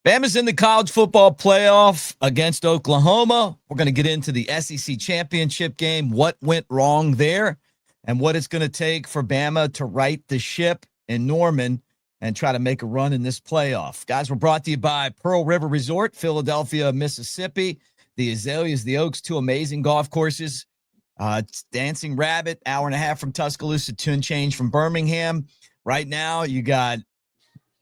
Bama's in the college football playoff against Oklahoma. We're going to get into the SEC championship game, what went wrong there, and what it's going to take for Bama to right the ship in Norman and try to make a run in this playoff. Guys, we're brought to you by Pearl River Resort, Philadelphia, Mississippi. The Azaleas, the Oaks, two amazing golf courses. Dancing Rabbit, hour and a half from Tuscaloosa, tune change from Birmingham. Right now, you got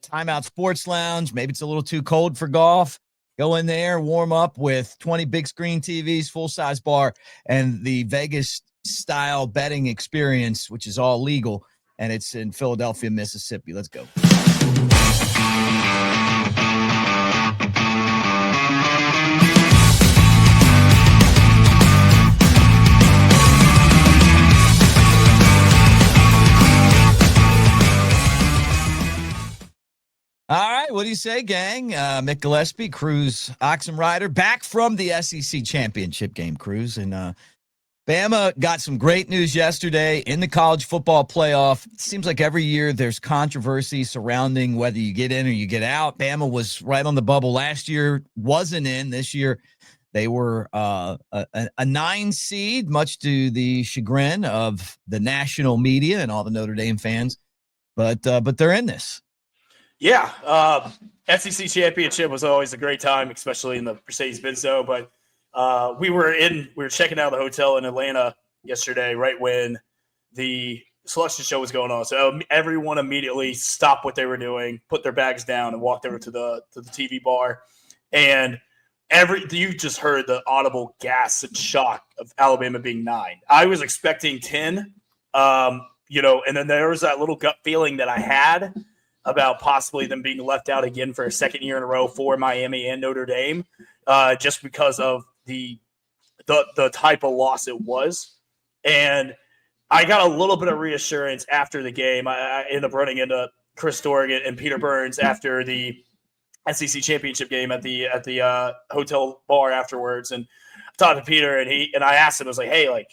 Timeout Sports Lounge. Maybe it's a little too cold for golf. Go in there, warm up with 20 big screen TVs, full-size bar, and the Vegas-style betting experience, which is all legal, and it's in Philadelphia, Mississippi. Let's go. All right, what do you say, gang? Mick Gillespie, Cruz, Oxen Rider, back from the SEC championship game, Cruz. And Bama got some great news yesterday in the college football playoff. It seems like every year there's controversy surrounding whether you get in or you get out. Bama was right on the bubble last year, wasn't in. This year they were a 9 seed, much to the chagrin of the national media and all the Notre Dame fans. But they're in this. Yeah, SEC championship was always a great time, especially in the Mercedes-Benz Zone. But we were checking out the hotel in Atlanta yesterday, right when the selection show was going on. So everyone immediately stopped what they were doing, put their bags down, and walked over to the TV bar. And you just heard the audible gasp and shock of Alabama being 9. I was expecting 10, and then there was that little gut feeling that I had about possibly them being left out again for a second year in a row for Miami and Notre Dame, just because of the type of loss it was. And I got a little bit of reassurance after the game. I ended up running into Chris Dorgan and Peter Burns after the SEC championship game at the hotel bar afterwards. And I talked to Peter, and I asked him, I was like, hey,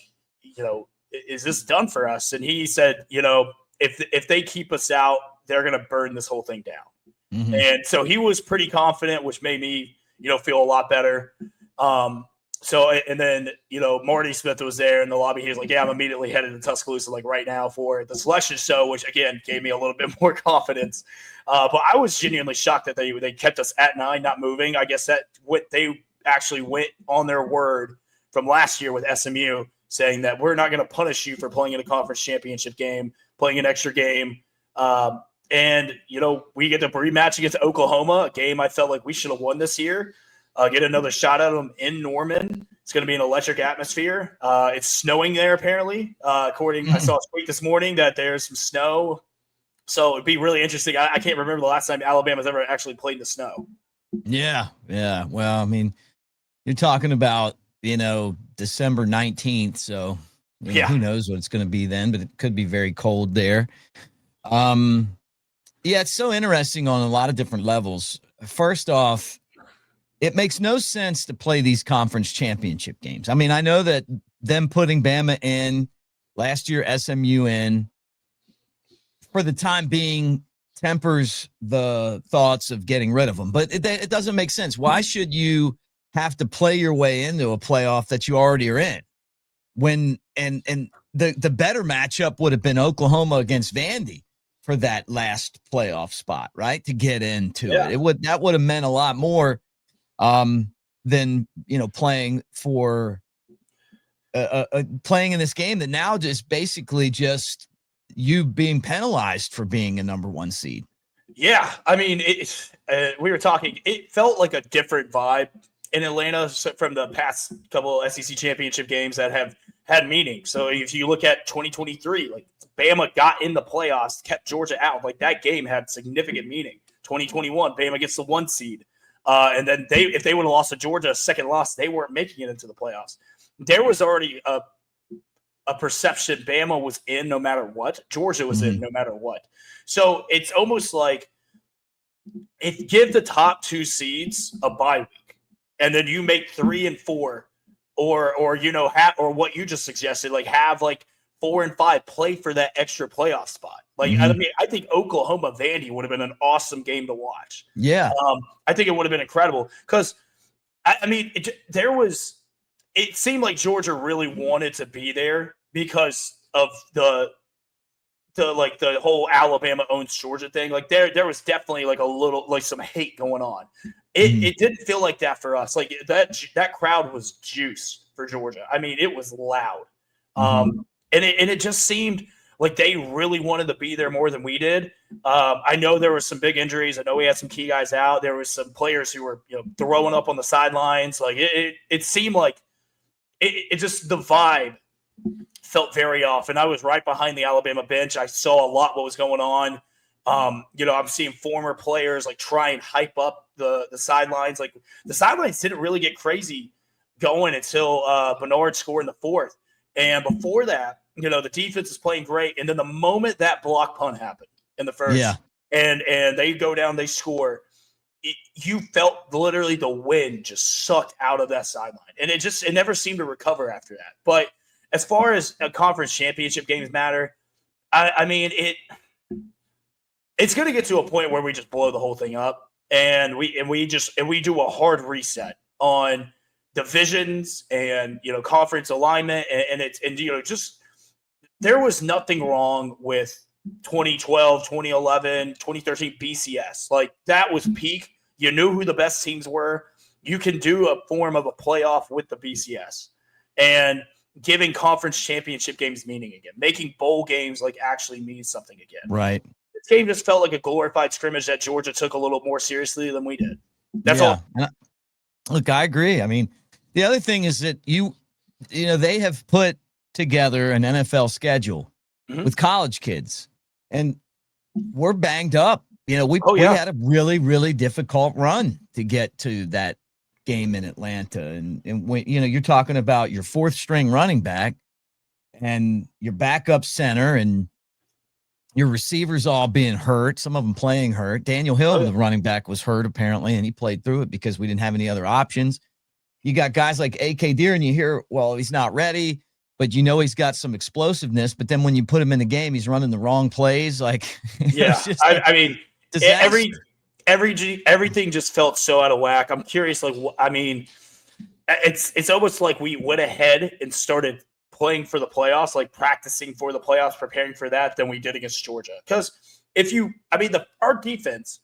is this done for us? And he said, if they keep us out, they're going to burn this whole thing down. Mm-hmm. And so he was pretty confident, which made me, feel a lot better. And then Marty Smith was there in the lobby. He was like, yeah, I'm immediately headed to Tuscaloosa, right now for the selection show, which again, gave me a little bit more confidence. But I was genuinely shocked that they kept us at 9, not moving. I guess that they actually went on their word from last year with SMU, saying that we're not going to punish you for playing in a conference championship game, playing an extra game. And we get to rematch against Oklahoma, a game I felt like we should have won this year. Get another shot at them in Norman. It's going to be an electric atmosphere. It's snowing there, apparently. I saw a tweet this morning that there's some snow. So it'd be really interesting. I can't remember the last time Alabama's ever actually played in the snow. Yeah. Well, I mean, you're talking about, December 19th. So who knows what it's going to be then, but it could be very cold there. Yeah, it's so interesting on a lot of different levels. First off, it makes no sense to play these conference championship games. I mean, I know that them putting Bama in last year, SMU in, for the time being, tempers the thoughts of getting rid of them. But it doesn't make sense. Why should you have to play your way into a playoff that you already are in? When the better matchup would have been Oklahoma against Vandy for that last playoff spot, right? To get into it. That would have meant a lot more than playing for playing in this game that now just basically just you being penalized for being a number 1 seed. Yeah, I mean, we were talking. It felt like a different vibe in Atlanta from the past couple of SEC championship games that have had meaning. So if you look at 2023, Bama got in the playoffs, kept Georgia out. That game had significant meaning. 2021, Bama gets the 1 seed. And then if they would have lost to Georgia, a second loss, they weren't making it into the playoffs. There was already a perception Bama was in no matter what. Georgia was in no matter what. So it's almost like give the top 2 seeds a bye week, and then you make 3 and 4, or what you just suggested, have 4 and 5 play for that extra playoff spot. Like, I mean, I think Oklahoma Vandy would have been an awesome game to watch. Yeah. I think it would have been incredible because, I mean, it seemed like Georgia really wanted to be there because of the whole Alabama owns Georgia thing. Like there was definitely like a little, like some hate going on. It didn't feel like that for us. Like that crowd was juice for Georgia. I mean, it was loud. And it just seemed like they really wanted to be there more than we did. I know there were some big injuries. I know we had some key guys out. There was some players who were throwing up on the sidelines. Like it seemed like it just, the vibe felt very off. And I was right behind the Alabama bench. I saw a lot what was going on. I'm seeing former players like try and hype up the sidelines. Like the sidelines didn't really get crazy going until Bernard scored in the fourth. And before that, the defense is playing great. And then the moment that block punt happened in the first, and they go down, they score, you felt literally the wind just sucked out of that sideline. And it never seemed to recover after that. But as far as conference championship games matter, I mean, it's going to get to a point where we just blow the whole thing up, and we do a hard reset on divisions and conference alignment, and just there was nothing wrong with 2012, 2011, 2013 BCS. Like that was peak. You knew who the best teams were. You can do a form of a playoff with the BCS, and giving conference championship games meaning again, making bowl games like actually means something again. Right. This game just felt like a glorified scrimmage that Georgia took a little more seriously than we did. That's all. Look, I agree. I mean, the other thing is that they have put together an NFL schedule with college kids, and we're banged up. We had a really, really difficult run to get to that game in Atlanta. And when, you're talking about your fourth string running back and your backup center and your receivers all being hurt, some of them playing hurt. Daniel Hill, the running back, was hurt apparently, and he played through it because we didn't have any other options. You got guys like AK Deer, and you hear, well, he's not ready, but he's got some explosiveness. But then when you put him in the game, he's running the wrong plays. Like, I mean, everything just felt so out of whack. I'm curious, it's almost like we went ahead and started playing for the playoffs, like practicing for the playoffs, preparing for that, than we did against Georgia. Because our defense,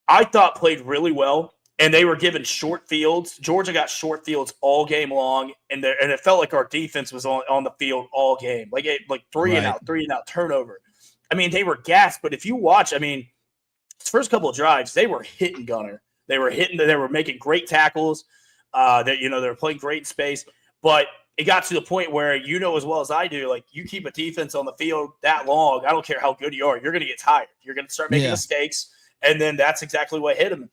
I thought played really well, and they were given short fields. Georgia got short fields all game long, and it felt like our defense was on the field all game, like three and out turnover. I mean, they were gassed, but if you watch, his first couple of drives, they were hitting gunner. They were making great tackles. They were playing great in space, but it got to the point where, as well as I do, like, you keep a defense on the field that long, I don't care how good you are, you're going to get tired. You're going to start making mistakes, and then that's exactly what hit them.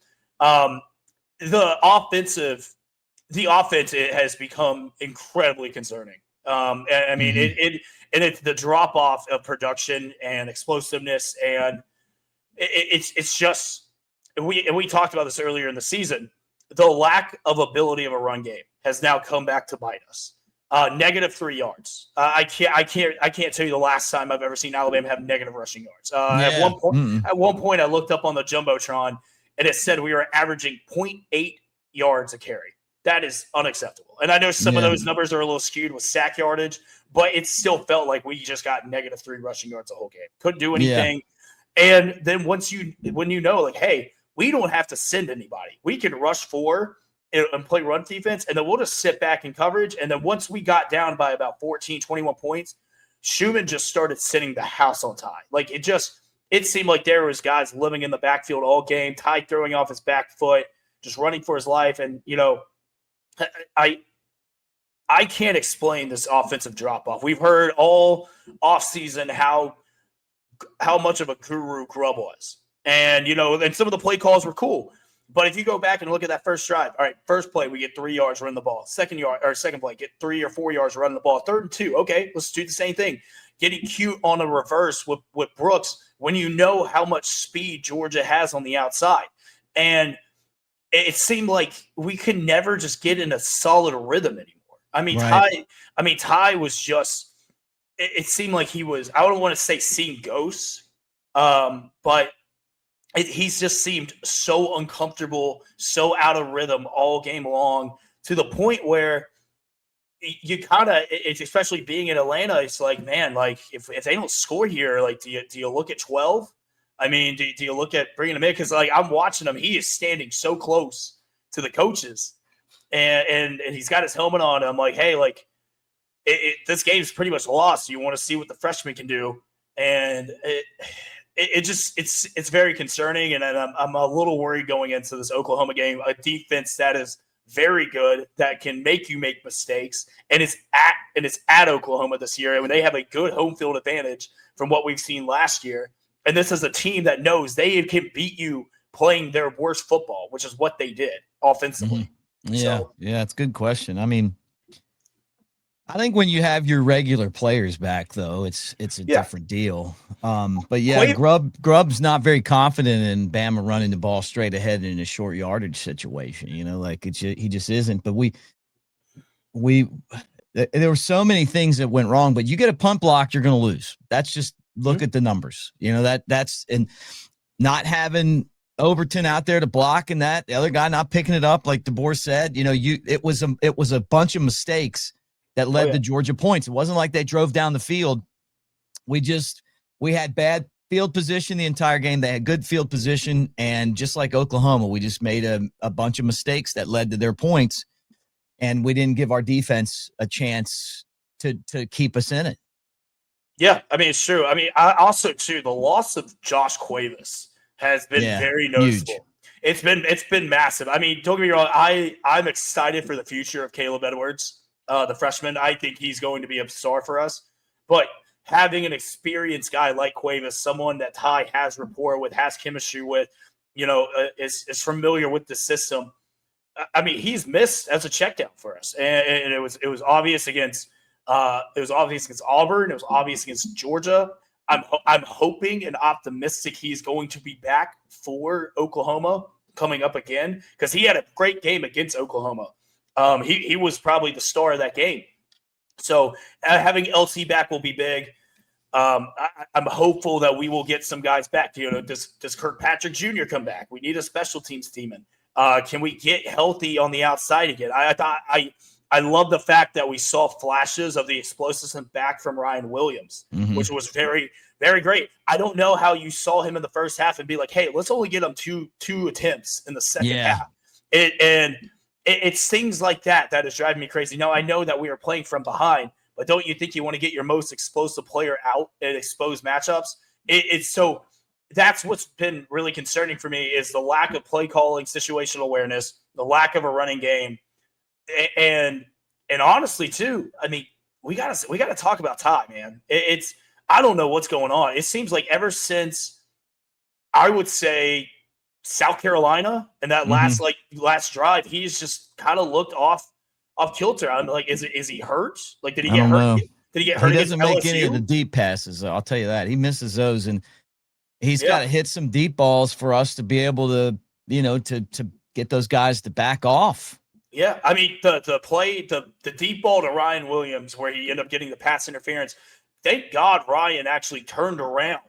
The offense it has become incredibly concerning. It's the drop off of production and explosiveness, and it's just, we talked about this earlier in the season. The lack of ability of a run game has now come back to bite us. -3 yards. I can't tell you the last time I've ever seen Alabama have negative rushing yards. At one point, I looked up on the jumbotron, and it said we were averaging 0.8 yards a carry. That is unacceptable. And I know some of those numbers are a little skewed with sack yardage, but it still felt like we just got -3 rushing yards the whole game. Couldn't do anything. And then when like, hey, we don't have to send anybody. We can rush 4 and play run defense, and then we'll just sit back in coverage. And then once we got down by about 14, 21 points, Schumann just started sitting the house on Ty. Like, it seemed like there was guys living in the backfield all game, Ty throwing off his back foot, just running for his life. And, I can't explain this offensive drop-off. We've heard all offseason how much of a guru Grubb was. And, and some of the play calls were cool. But if you go back and look at that first drive, all right, first play, we get 3 yards, run the ball. Second play, get 3 or 4 yards, running the ball. 3rd and 2, okay, let's do the same thing. Getting cute on a reverse with Brooks when you know how much speed Georgia has on the outside. And it seemed like we could never just get in a solid rhythm anymore. Ty was just it seemed like he was, I don't want to say seeing ghosts, but he's just seemed so uncomfortable, so out of rhythm all game long, to the point where you kind of, it's especially being in Atlanta, it's like, man, like if they don't score here, like do you look at 12? I mean, do you look at bringing him in? Because like I'm watching him, he is standing so close to the coaches, and he's got his helmet on. I'm like, hey, like this game's pretty much lost. You want to see what the freshman can do, and it's very concerning, and I'm a little worried going into this Oklahoma game. A defense that is very good, that can make you make mistakes, and it's at Oklahoma this year, and when they have a good home field advantage from what we've seen last year. And this is a team that knows they can beat you playing their worst football, which is what they did offensively. Mm-hmm. Yeah, it's a good question. I mean, I think when you have your regular players back, though, it's a different deal. But yeah, Grubb's not very confident in Bama running the ball straight ahead in a short yardage situation. You know, like he just isn't. But there were so many things that went wrong. But you get a punt block, you're going to lose. That's just look at the numbers. You know that's and not having Overton out there to block, and that the other guy not picking it up, like DeBoer said. You know, it was a bunch of mistakes that led to Georgia points. It wasn't like they drove down the field. We had bad field position the entire game. They had good field position, and just like Oklahoma, we just made a bunch of mistakes that led to their points, and we didn't give our defense a chance to keep us in it. Yeah, I mean, it's true. I mean, I also, too, the loss of Josh Cuevas has been very noticeable. Huge. It's been massive. I mean, don't get me wrong. I'm excited for the future of Caleb Edwards, the freshman. I think he's going to be a star for us. But having an experienced guy like Cuevas, someone that Ty has rapport with, has chemistry with, you know, is familiar with the system. I mean, he's missed as a check down for us, and it was obvious against. It was obvious against Auburn. It was obvious against Georgia. I'm hoping and optimistic he's going to be back for Oklahoma coming up again, because he had a great game against Oklahoma. He was probably the star of that game. So having LT back will be big. I'm hopeful that we will get some guys back. You know, does Kirkpatrick Jr. come back? We need a special teams team. Can we get healthy on the outside again? I love the fact that we saw flashes of the explosiveness back from Ryan Williams, which was very, very great. I don't know how you saw him in the first half and be like, hey, let's only get him two attempts in the second half. It's things like that is driving me crazy. Now, I know that we are playing from behind, but don't you think you want to get your most explosive player out and expose matchups? So that's what's been really concerning for me, is the lack of play calling, situational awareness, the lack of a running game. And honestly, too, I mean, we gotta talk about Ty, man. I don't know what's going on. It seems like ever since, I would say, South Carolina and that last drive, he's just kind of looked off kilter. I'm like, is he hurt? Like, did he get hurt? Did he get hurt? He doesn't make any of the deep passes. I'll tell you that. He misses those, and he's got to hit some deep balls for us to be able to, you know, to get those guys to back off. Yeah, I mean, the deep ball to Ryan Williams where he ended up getting the pass interference. Thank God Ryan actually turned around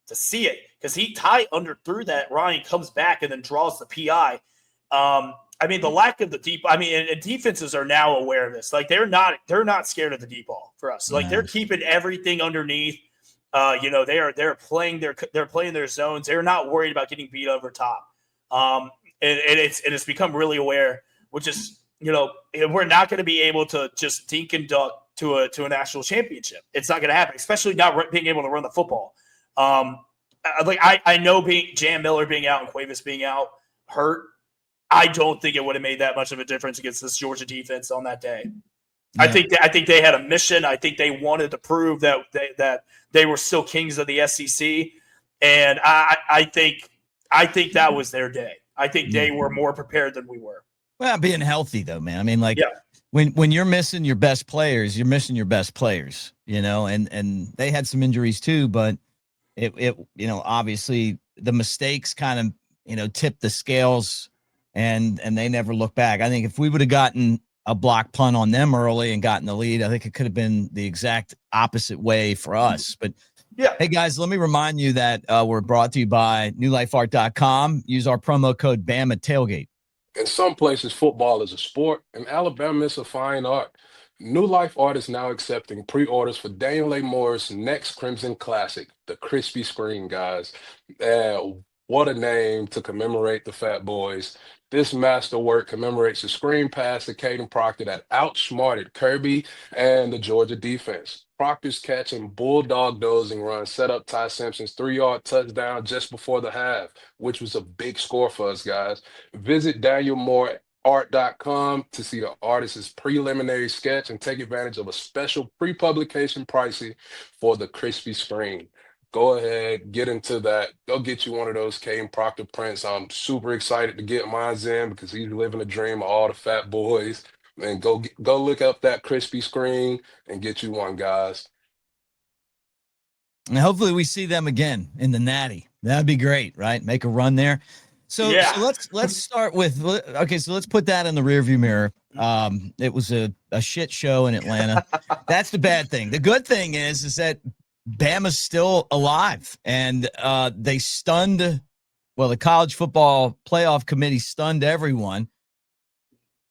to see it, because Ty underthrew that. Ryan comes back and then draws the PI. I mean, the lack of the deep. I mean, and defenses are now aware of this. Like they're not scared of the deep ball for us. Like they're keeping everything underneath. You know, they're playing their zones. They're not worried about getting beat over top. And it's become really aware. Which is, you know, we're not going to be able to just dink and duck to a national championship. It's not going to happen, especially not being able to run the football. I know Jam Miller being out and Cuevas being out hurt. I don't think it would have made that much of a difference against this Georgia defense on that day. Yeah. I think they had a mission. I think they wanted to prove that they were still kings of the SEC, and I think that was their day. I think they were more prepared than we were. Well, being healthy though, man. I mean, like when you're missing your best players, you're missing your best players, you know, and they had some injuries too, but it you know, obviously the mistakes kind of, you know, tipped the scales and they never look back. I think if we would have gotten a block punt on them early and gotten the lead. I think it could have been the exact opposite way for us. But yeah. Hey, guys, let me remind you that we're brought to you by newlifeart.com. Use our promo code Bama Tailgate. In some places, football is a sport. In Alabama, it's a fine art. New Life Art is now accepting pre-orders for Daniel A. Moore's next Crimson Classic, the Crispy Screen, guys. What a name to commemorate the Fat Boys. This masterwork commemorates the screen pass to Caden Proctor that outsmarted Kirby and the Georgia defense. Proctor's catch and bulldog dozing run set up Ty Simpson's 3-yard touchdown just before the half, which was a big score for us, guys. Visit DanielMooreArt.com to see the artist's preliminary sketch and take advantage of a special pre-publication pricing for the crispy screen. Go ahead, get into that. Go get you one of those Caden Proctor prints. I'm super excited to get mine in because he's living a dream of all the fat boys. And go look up that crispy screen and get you one, guys. And hopefully we see them again in the Natty. That'd be great, right? Make a run there. So let's start with, okay, so let's put that in the rearview mirror. It was a shit show in Atlanta. That's the bad thing. The good thing is that Bama's still alive, and they stunned, well, the college football playoff committee stunned everyone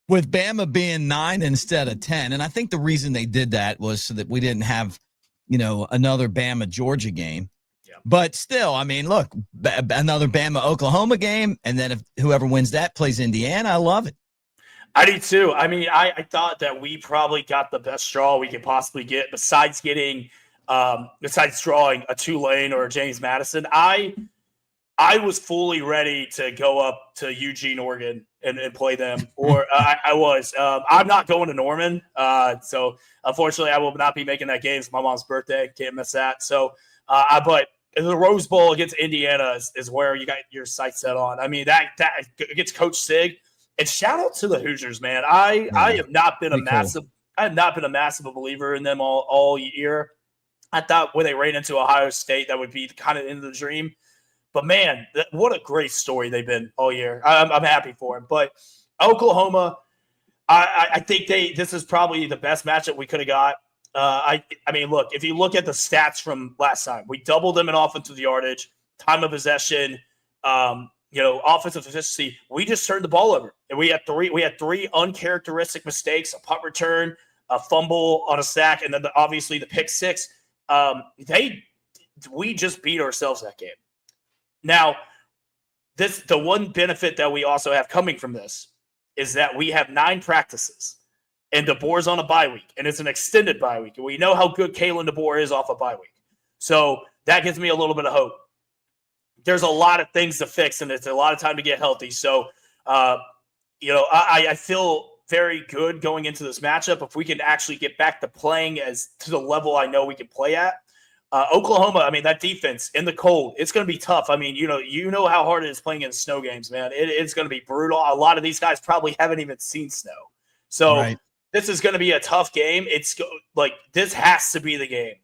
with Bama being 9 instead of 10. And I think the reason they did that was so that we didn't have, another Bama-Georgia game. Yeah. But still, I mean, look, another Bama-Oklahoma game, and then if whoever wins that plays Indiana, I love it. I do too. I mean, I thought that we probably got the best straw we could possibly get besides drawing a Tulane or a James Madison. I was fully ready to go up to Eugene, Oregon and play them. Or I was. I'm not going to Norman. So unfortunately, I will not be making that game. It's my mom's birthday. Can't miss that. So, but the Rose Bowl against Indiana is where you got your sights set on. I mean, that against Coach Sig. And shout out to the Hoosiers, man. I have not been I have not been a massive believer in them all year. I thought when they ran into Ohio State, that would be kind of the end of the dream. But, man, what a great story they've been all year. I'm happy for them. But Oklahoma, I think this is probably the best matchup we could have got. I mean, look, if you look at the stats from last time, we doubled them in offensive yardage, time of possession, offensive efficiency. We just turned the ball over. And we had three uncharacteristic mistakes, a punt return, a fumble on a sack, and then obviously the pick six. We just beat ourselves that game. Now, the one benefit that we also have coming from this is that we have 9 practices, and DeBoer's on a bye week, and it's an extended bye week. And we know how good Kalen DeBoer is off a bye week. So that gives me a little bit of hope. There's a lot of things to fix, and it's a lot of time to get healthy. So, I feel very good going into this matchup. If we can actually get back to playing as to the level I know we can play at. Oklahoma, I mean, that defense in the cold, it's going to be tough. I mean, you know how hard it is playing in snow games, man. It's going to be brutal. A lot of these guys probably haven't even seen snow. So This is going to be a tough game. It's like this has to be the game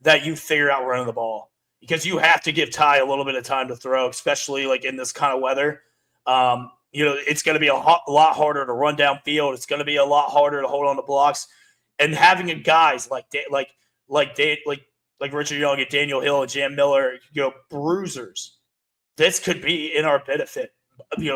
that you figure out running the ball because you have to give Ty a little bit of time to throw, especially like in this kind of weather. It's going to be a lot harder to run downfield. It's going to be a lot harder to hold on to blocks, and having a guys like Richard Young and Daniel Hill and Jam Miller, bruisers. This could be in our benefit.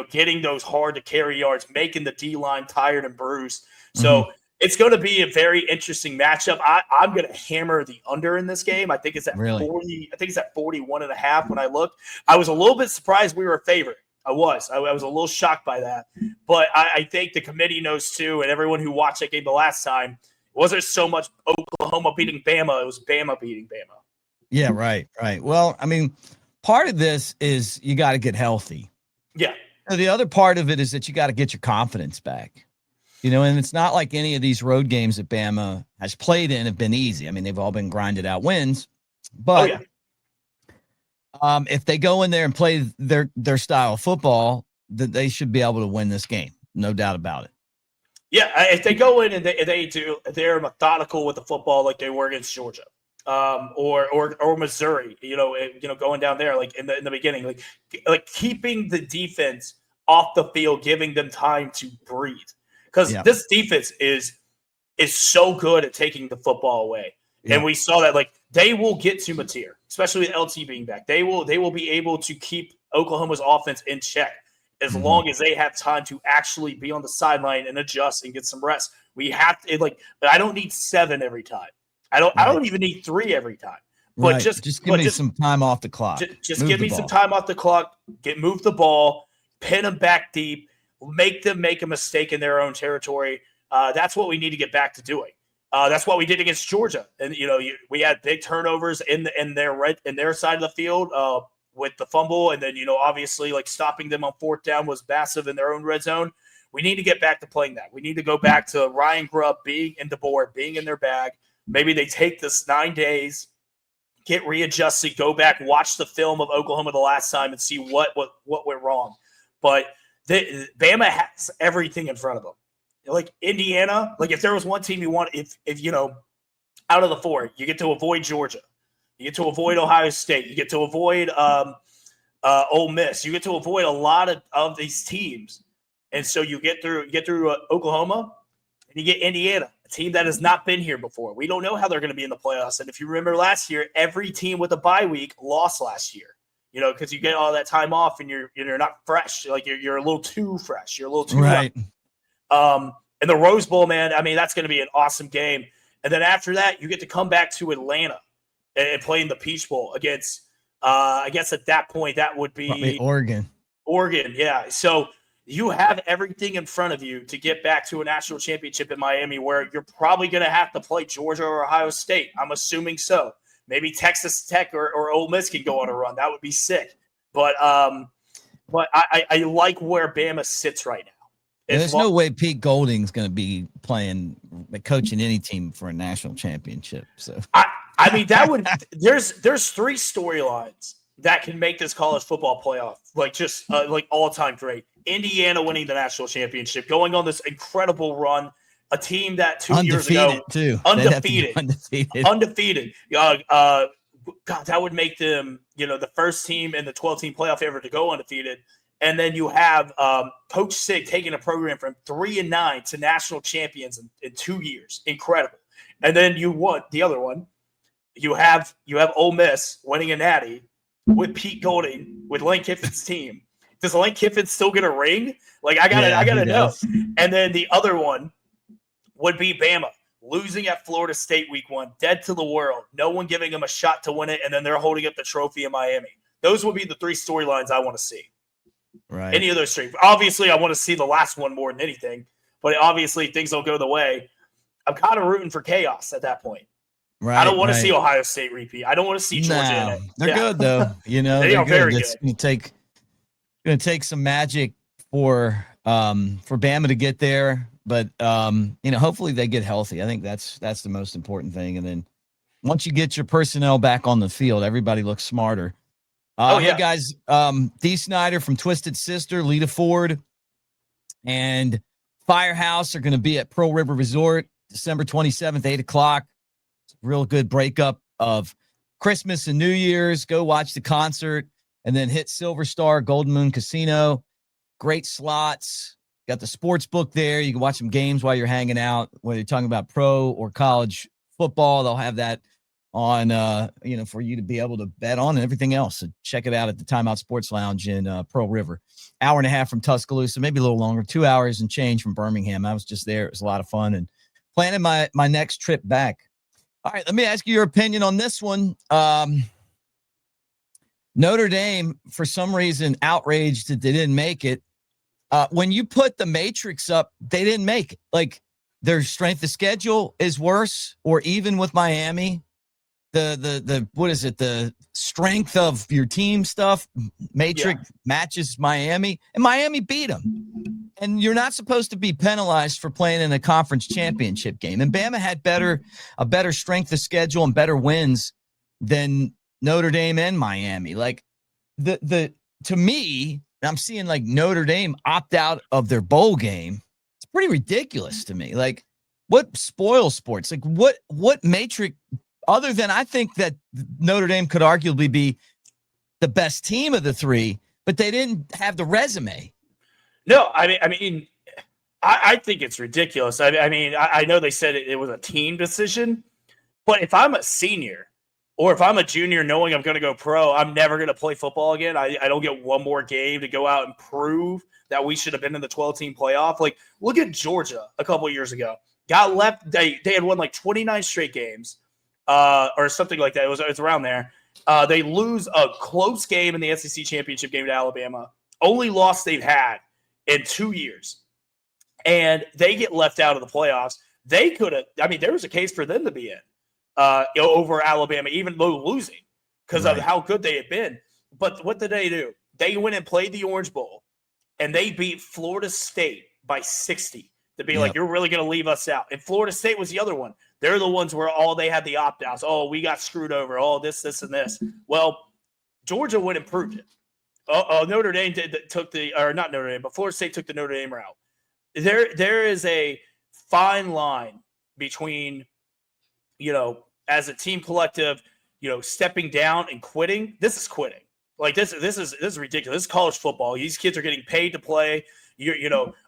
Getting those hard to carry yards, making the D-line tired and bruised. So it's going to be a very interesting matchup. I'm going to hammer the under in this game. I think it's at 40. I think it's at 41.5 when I looked. I was a little bit surprised we were a favorite. I was a little shocked by that. But I think the committee knows too, and everyone who watched that game the last time, it wasn't so much Oklahoma beating Bama. It was Bama beating Bama. Yeah, right. Well, I mean, part of this is you got to get healthy. Yeah. The other part of it is that you got to get your confidence back. And it's not like any of these road games that Bama has played in have been easy. I mean, they've all been grinded out wins. But if they go in there and play their style of football, that they should be able to win this game. No doubt about it. Yeah, if they go in and they're methodical with the football like they were against Georgia, or Missouri, going down there like in the beginning, like keeping the defense off the field, giving them time to breathe. because this defense is so good at taking the football away. Yeah. And we saw that, like, they will get to Mateer, especially with LT being back. They will be able to keep Oklahoma's offense in check as long as they have time to actually be on the sideline and adjust and get some rest. We have to, but I don't need 7 every time. I don't even need 3 every time. But just give me some time off the clock. Just give me some time off the clock. Move the ball, pin them back deep, make them make a mistake in their own territory. That's what we need to get back to doing. That's what we did against Georgia, and we had big turnovers in their side of the field with the fumble, and then obviously like stopping them on 4th down was massive in their own red zone. We need to get back to playing that. We need to go back to Ryan Grubb being in DeBoer, being in their bag. Maybe they take this 9 days, get readjusted, go back, watch the film of Oklahoma the last time, and see what went wrong. But Bama has everything in front of them. Like Indiana, like if there was one team you want, if out of the 4, you get to avoid Georgia, you get to avoid Ohio State, you get to avoid Ole Miss, you get to avoid a lot of these teams, and so you get through Oklahoma, and you get Indiana, a team that has not been here before. We don't know how they're going to be in the playoffs, and if you remember last year, every team with a bye week lost last year. Because you get all that time off, and you're not fresh, like you're a little too fresh, you're a little too right. And the Rose Bowl, man, I mean, that's going to be an awesome game. And then after that, you get to come back to Atlanta and play in the Peach Bowl against, I guess at that point, that would be Oregon. Oregon, yeah. So you have everything in front of you to get back to a national championship in Miami, where you're probably going to have to play Georgia or Ohio State. I'm assuming so. Maybe Texas Tech or Ole Miss can go on a run. That would be sick. But I like where Bama sits right now. There's no way Pete Golding's going to be coaching any team for a national championship. So I mean, that would there's 3 storylines that can make this college football playoff like all-time great. Indiana winning the national championship, going on this incredible run, a team that 2 years ago undefeated. God, that would make them the first team in the 12-team playoff ever to go undefeated. And then you have Coach Sig taking a program from 3-9 to national champions in 2 years. Incredible. And then the other one. You have Ole Miss winning a natty with Pete Golding with Lane Kiffin's team. Does Lane Kiffin still get a ring? Like I gotta know. And then the other one would be Bama losing at Florida State week 1, dead to the world. No one giving them a shot to win it, and then they're holding up the trophy in Miami. Those would be the 3 storylines I want to see. Right. Any of those 3. Obviously, I want to see the last one more than anything. But obviously, if things don't go the way, I'm kind of rooting for chaos at that point. Right. I don't want to see Ohio State repeat. I don't want to see Georgia in it. They're good though. They are very good. It's going to take some magic for Bama to get there, but hopefully they get healthy. I think that's the most important thing. And then once you get your personnel back on the field, everybody looks smarter. Hey guys, Dee Snyder from Twisted Sister, Lita Ford, and Firehouse are going to be at Pearl River Resort December 27th, 8:00. It's a real good breakup of Christmas and New Year's. Go watch the concert and then hit Silver Star Golden Moon Casino. Great slots. Got the sports book there. You can watch some games while you're hanging out, whether you're talking about pro or college football. They'll have that on, for you to be able to bet on and everything else. So check it out at the Timeout Sports Lounge in Pearl River. Hour and a half from Tuscaloosa, maybe a little longer, 2 hours and change from Birmingham. I was just there. It was a lot of fun and planning my next trip back. All right, let me ask you your opinion on this one. Notre Dame, for some reason, outraged that they didn't make it. When you put the matrix up, they didn't make it. Like, their strength of schedule is worse or even with Miami. The what is it? The strength of your team stuff matrix matches Miami, and Miami beat them. And you're not supposed to be penalized for playing in a conference championship game. And Bama had a better strength of schedule and better wins than Notre Dame and Miami. Like to me, I'm seeing like Notre Dame opt out of their bowl game. It's pretty ridiculous to me. Like, what spoils sports? Like, what matrix? Other than I think that Notre Dame could arguably be the best team of the 3, but they didn't have the resume. No, I mean, I think it's ridiculous. I mean, I know they said it was a team decision, but if I'm a senior or if I'm a junior knowing I'm going to go pro, I'm never going to play football again. I don't get one more game to go out and prove that we should have been in the 12-team playoff. Like, look at Georgia a couple of years ago. Got left. They had won like 29 straight games or something like that. It's around there. They lose a close game in the SEC championship game to Alabama. Only loss they've had in 2 years. And they get left out of the playoffs. They could have, I mean, there was a case for them to be in over Alabama, even though losing because of how good they had been. But what did they do? They went and played the Orange Bowl, and they beat Florida State by 60 to be like, you're really going to leave us out. And Florida State was the other one. They're the ones where they had the opt-outs. Oh, we got screwed over. Oh, this, and this. Well, Georgia went and proved it. Notre Dame not Notre Dame, but Florida State took the Notre Dame route. There is a fine line between, as a team collective, stepping down and quitting. This is quitting. Like this is ridiculous. This is college football. These kids are getting paid to play.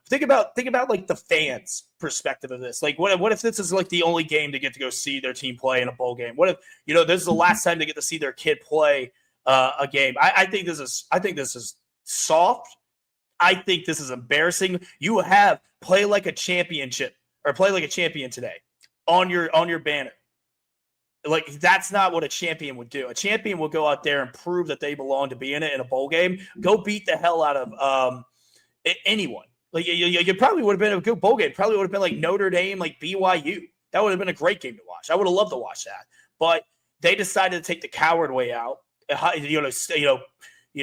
Think about like the fans' perspective of this. Like what if this is like the only game to get to go see their team play in a bowl game? What if this is the last time they get to see their kid play a game? I think this is soft. I think this is embarrassing. You have play like a champion today on your banner. Like that's not what a champion would do. A champion will go out there and prove that they belong to be in it in a bowl game. Go beat the hell out of anyone. Like you probably would have been a good bowl game. Probably would have been like Notre Dame, like BYU. That would have been a great game to watch. I would have loved to watch that. But they decided to take the coward way out.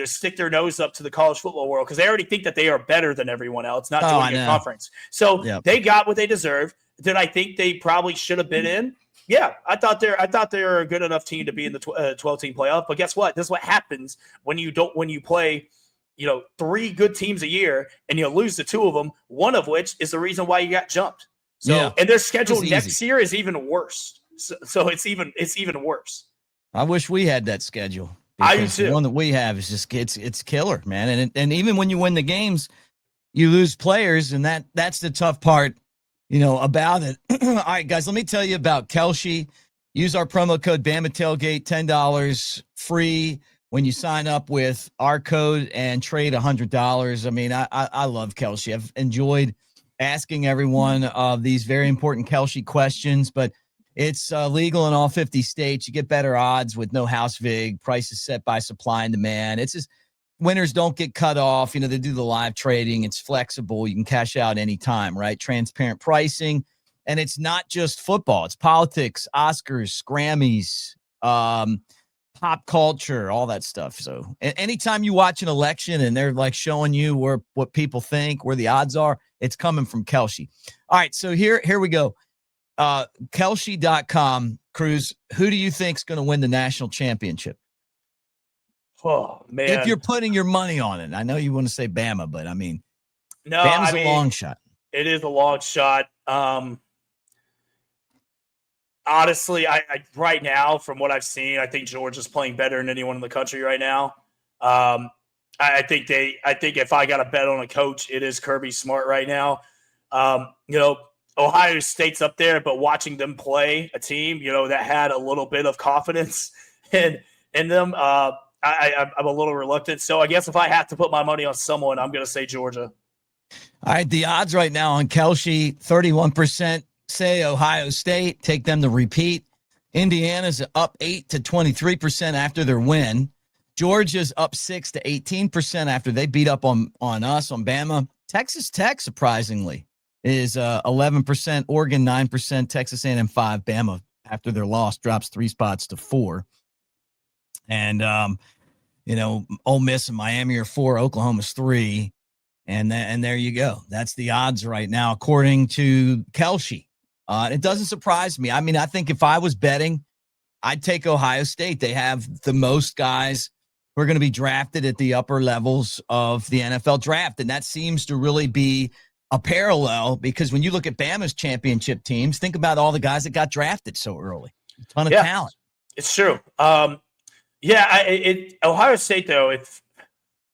Stick their nose up to the college football world because they already think that they are better than everyone else, not doing a conference. So they got what they deserved. Did I think they probably should have been in? Yeah, I thought they were a good enough team to be in the 12-team playoff. But guess what? This is what happens when you play, 3 good teams a year and you lose to 2 of them. One of which is the reason why you got jumped. So and their schedule next year is even worse. So it's even worse. I wish we had that schedule. I do too. The one that we have is just it's killer, man. And even when you win the games, you lose players, and that's the tough part, about it. All right, guys, let me tell you about Kalshi. Use our promo code Bama Tailgate, $10 free when you sign up with our code and trade $100. I mean, I love Kalshi. I've enjoyed asking everyone these very important Kalshi questions, but it's legal in all 50 states. You get better odds with no house vig. Prices set by supply and demand. It's just winners don't get cut off. They do the live trading. It's flexible. You can cash out anytime, right? Transparent pricing. And it's not just football. It's politics, Oscars, Grammys, pop culture, all that stuff. So anytime you watch an election and they're like showing you what people think, where the odds are, it's coming from Kalshi. All right, so here we go. Kalshi.com, Cruz, who do you think is going to win the national championship? Oh, man. If you're putting your money on it. I know you want to say Bama, but I mean, Bama's a long shot. It is a long shot. Honestly, I right now, from what I've seen, I think Georgia's playing better than anyone in the country right now. I think if I got to bet on a coach, it is Kirby Smart right now. Ohio State's up there, but watching them play a team, that had a little bit of confidence in them, I'm a little reluctant. So I guess if I have to put my money on someone, I'm going to say Georgia. All right, the odds right now on Kalshi, 31% say Ohio State, take them to repeat. Indiana's up 8 to 23% after their win. Georgia's up 6 to 18% after they beat up on us, on Bama. Texas Tech, surprisingly, is 11%, Oregon 9%, Texas A&M 5%, Bama, after their loss, drops 3 spots to 4. And, Ole Miss and Miami are 4, Oklahoma's 3. And there you go. That's the odds right now, according to Kalshi. It doesn't surprise me. I mean, I think if I was betting, I'd take Ohio State. They have the most guys who are going to be drafted at the upper levels of the NFL draft. And that seems to really be a parallel, because when you look at Bama's championship teams, think about all the guys that got drafted so early. A ton of talent. It's true. Ohio State, though, if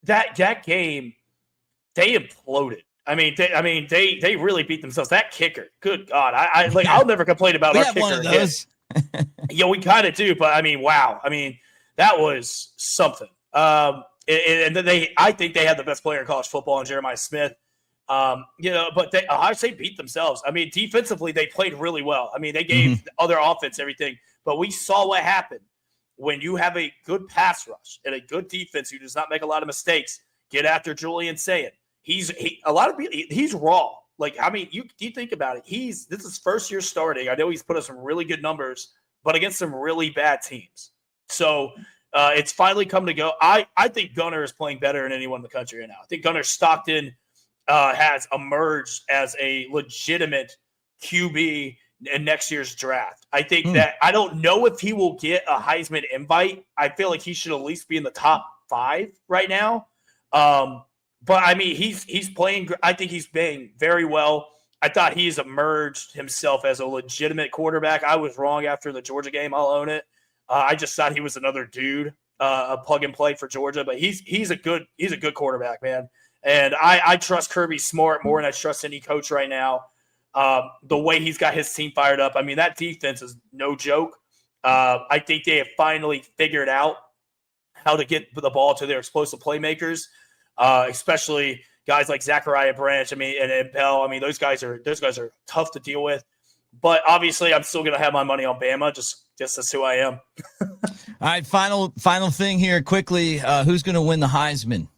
that game, they imploded. I mean, they really beat themselves. That kicker, good God, I'll never complain about our kicker. One of those. Yeah, we kind of do, but I mean, wow. I mean, that was something. And then I think they had the best player in college football in Jeremiah Smith. But I say beat themselves. I mean, defensively, they played really well. I mean, they gave other offense everything, but we saw what happened when you have a good pass rush and a good defense who does not make a lot of mistakes. Get after Julian Saying. He's raw. Like, I mean, you think about it. This is his first year starting. I know he's put up some really good numbers, but against some really bad teams. So it's finally come to go. I think Gunner is playing better than anyone in the country right now. I think Gunner Stockton has emerged as a legitimate QB in next year's draft. I think that I don't know if he will get a Heisman invite. I feel like he should at least be in the top 5 right now. But I mean, he's playing. I think he's playing very well. I thought he's emerged himself as a legitimate quarterback. I was wrong after the Georgia game. I'll own it. I just thought he was another dude, a plug and play for Georgia. But he's a good quarterback, man. And I trust Kirby Smart more than I trust any coach right now. The way he's got his team fired up. I mean, that defense is no joke. I think they have finally figured out how to get the ball to their explosive playmakers. Especially guys like Zachariah Branch, and Bell. I mean, those guys are tough to deal with. But obviously, I'm still going to have my money on Bama. Just that's who I am. All right, final thing here quickly. Who's going to win the Heisman?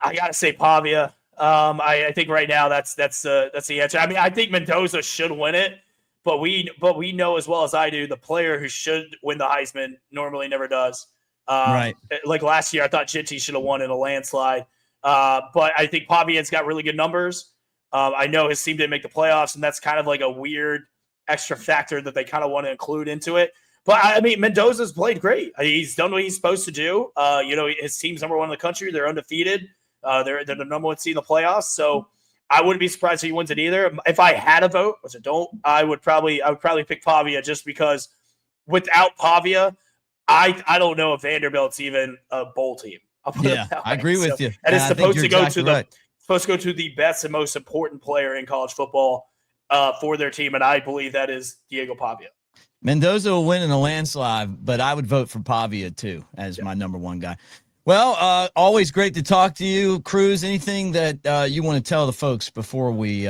I got to say Pavia. I think right now that's the answer. I mean, I think Mendoza should win it, but we know as well as I do the player who should win the Heisman normally never does. Right. Like last year, I thought Jinty should have won in a landslide. But I think Pavian's got really good numbers. I know his team didn't make the playoffs, and that's kind of like a weird extra factor that they kind of want to include into it. But I mean, Mendoza's played great. He's done what he's supposed to do. His team's number 1 in the country. They're undefeated. They're the number 1 seed in the playoffs. So I wouldn't be surprised if he wins it either. If I had a vote, which I don't, I would probably pick Pavia just because without Pavia, I don't know if Vanderbilt's even a bowl team. I agree with you. And it's supposed to go to the best and most important player in college football for their team, and I believe that is Diego Pavia. Mendoza will win in a landslide, but I would vote for Pavia too as my number 1 guy. Well, always great to talk to you, Cruz. Anything that you want to tell the folks before we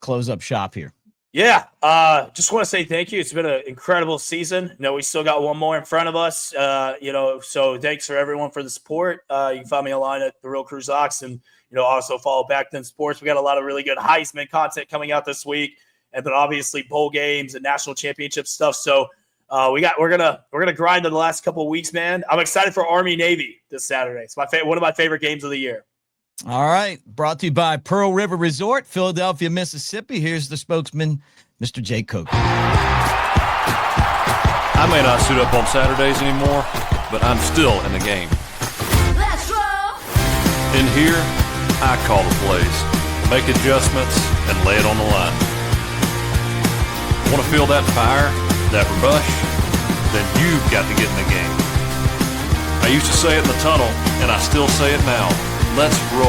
close up shop here? Yeah, just want to say thank you. It's been an incredible season. We still got one more in front of us. So thanks for everyone for the support. You can find me online at The Real Cruz Ox, and also follow Back Then Sports. We got a lot of really good Heisman content coming out this week, and then obviously bowl games and national championship stuff. So we're gonna grind in the last couple of weeks, man. I'm excited for Army Navy this Saturday. It's one of my favorite games of the year. All right. Brought to you by Pearl River Resort, Philadelphia, Mississippi. Here's the spokesman, Mr. Jake Cook. I may not suit up on Saturdays anymore, but I'm still in the game. Let's roll. In here, I call the plays, make adjustments, and lay it on the line. Want to feel that fire, that rush? Then you've got to get in the game. I used to say it in the tunnel, and I still say it now. Let's roll.